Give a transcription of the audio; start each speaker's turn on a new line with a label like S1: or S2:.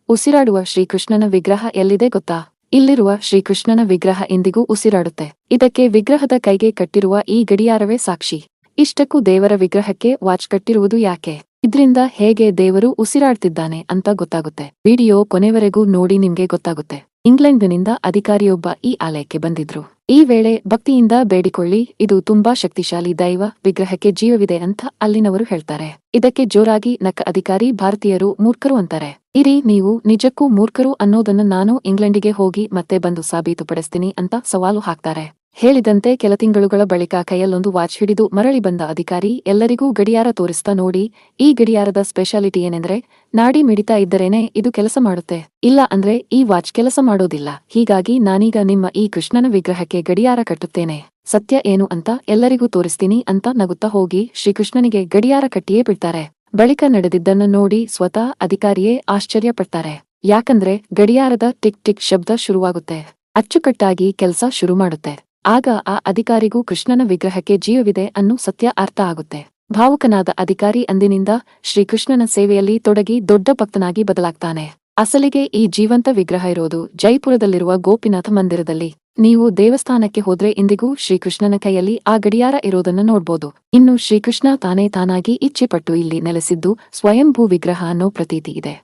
S1: ಉಸಿರಾಡುವ ಶ್ರೀಕೃಷ್ಣನ ವಿಗ್ರಹ ಎಲ್ಲಿದೆ ಗೊತ್ತಾ? ಇಲ್ಲಿರುವ ಶ್ರೀಕೃಷ್ಣನ ವಿಗ್ರಹ ಇಂದಿಗೂ ಉಸಿರಾಡುತ್ತೆ. ಇದಕ್ಕೆ ವಿಗ್ರಹದ ಕೈಗೆ ಕಟ್ಟಿರುವ ಈ ಗಡಿಯಾರವೇ ಸಾಕ್ಷಿ. ಇಷ್ಟಕ್ಕೂ ದೇವರ ವಿಗ್ರಹಕ್ಕೆ ವಾಚ್ ಕಟ್ಟಿರುವುದು ಯಾಕೆ? ಇದ್ರಿಂದ ಹೇಗೆ ದೇವರು ಉಸಿರಾಡ್ತಿದ್ದಾನೆ ಅಂತ ಗೊತ್ತಾಗುತ್ತೆ. ವಿಡಿಯೋ ಕೊನೆವರೆಗೂ ನೋಡಿ ನಿಮ್ಗೆ ಗೊತ್ತಾಗುತ್ತೆ. ಇಂಗ್ಲೆಂಡ್ನಿಂದ ಅಧಿಕಾರಿಯೊಬ್ಬ ಈ ಆಲಯಕ್ಕೆ ಬಂದಿದ್ರು. ಈ ವೇಳೆ ಭಕ್ತಿಯಿಂದ ಬೇಡಿಕೊಳ್ಳಿ, ಇದು ತುಂಬಾ ಶಕ್ತಿಶಾಲಿ ದೈವ, ವಿಗ್ರಹಕ್ಕೆ ಜೀವವಿದೆ ಅಂತ ಅಲ್ಲಿನವರು ಹೇಳ್ತಾರೆ. ಇದಕ್ಕೆ ಜೋರಾಗಿ ನಕ್ಕ ಅಧಿಕಾರಿ ಭಾರತೀಯರು ಮೂರ್ಖರು ಅಂತಾರೆ. ಇರಿ, ನೀವು ನಿಜಕ್ಕೂ ಮೂರ್ಖರು ಅನ್ನೋದನ್ನ ನಾನು ಇಂಗ್ಲೆಂಡಿಗೆ ಹೋಗಿ ಮತ್ತೆ ಬಂದು ಸಾಬೀತುಪಡಿಸ್ತೀನಿ ಅಂತ ಸವಾಲು ಹಾಕ್ತಾರೆ. ಹೇಳಿದಂತೆ ಕೆಲ ತಿಂಗಳುಗಳ ಬಳಿಕ ಕೈಯಲ್ಲೊಂದು ವಾಚ್ ಹಿಡಿದು ಮರಳಿ ಬಂದ ಅಧಿಕಾರಿ ಎಲ್ಲರಿಗೂ ಗಡಿಯಾರ ತೋರಿಸ್ತಾ, ನೋಡಿ, ಈ ಗಡಿಯಾರದ ಸ್ಪೆಷಾಲಿಟಿ ಏನೆಂದ್ರೆ ನಾಡಿ ಮಿಡಿತಾ ಇದ್ದರೇನೆ ಇದು ಕೆಲಸ ಮಾಡುತ್ತೆ, ಇಲ್ಲ ಅಂದ್ರೆ ಈ ವಾಚ್ ಕೆಲಸ ಮಾಡೋದಿಲ್ಲ. ಹೀಗಾಗಿ ನಾನೀಗ ನಿಮ್ಮ ಈ ಕೃಷ್ಣನ ವಿಗ್ರಹಕ್ಕೆ ಗಡಿಯಾರ ಕಟ್ಟುತ್ತೇನೆ. ಸತ್ಯ ಏನು ಅಂತ ಎಲ್ಲರಿಗೂ ತೋರಿಸ್ತೀನಿ ಅಂತ ನಗುತ್ತಾ ಹೋಗಿ ಶ್ರೀಕೃಷ್ಣನಿಗೆ ಗಡಿಯಾರ ಕಟ್ಟಿಯೇ ಬಿಡ್ತಾರೆ. ಬಳಿಕ ನಡೆದಿದ್ದನ್ನು ನೋಡಿ ಸ್ವತಃ ಅಧಿಕಾರಿಯೇ ಆಶ್ಚರ್ಯಪಡ್ತಾರೆ. ಯಾಕಂದ್ರೆ ಗಡಿಯಾರದ ಟಿಕ್ ಟಿಕ್ ಶಬ್ದ ಶುರುವಾಗುತ್ತೆ. ಅಚ್ಚುಕಟ್ಟಾಗಿ ಕೆಲಸ ಶುರು ಮಾಡುತ್ತೆ. ಆಗ ಆ ಅಧಿಕಾರಿಗೂ ಕೃಷ್ಣನ ವಿಗ್ರಹಕ್ಕೆ ಜೀವವಿದೆ ಅನ್ನೋ ಸತ್ಯ ಅರ್ಥ ಆಗುತ್ತೆ. ಭಾವುಕನಾದ ಅಧಿಕಾರಿ ಅಂದಿನಿಂದ ಶ್ರೀಕೃಷ್ಣನ ಸೇವೆಯಲ್ಲಿ ತೊಡಗಿ ದೊಡ್ಡ ಭಕ್ತನಾಗಿ ಬದಲಾಗ್ತಾನೆ. ಅಸಲಿಗೆ ಈ ಜೀವಂತ ವಿಗ್ರಹ ಇರೋದು ಜೈಪುರದಲ್ಲಿರುವ ಗೋಪಿನಾಥ ಮಂದಿರದಲ್ಲಿ. ನೀವು ದೇವಸ್ಥಾನಕ್ಕೆ ಹೋದ್ರೆ ಇಂದಿಗೂ ಶ್ರೀಕೃಷ್ಣನ ಕೈಯಲ್ಲಿ ಆ ಗಡಿಯಾರ ಇರೋದನ್ನ ನೋಡ್ಬೋದು. ಇನ್ನು ಶ್ರೀಕೃಷ್ಣ ತಾನೇ ತಾನಾಗಿ ಇಚ್ಛೆಪಟ್ಟು ಇಲ್ಲಿ ನೆಲೆಸಿದ್ದು ಸ್ವಯಂಭೂ ವಿಗ್ರಹ ಅನ್ನೋ ಪ್ರತೀತಿ ಇದೆ.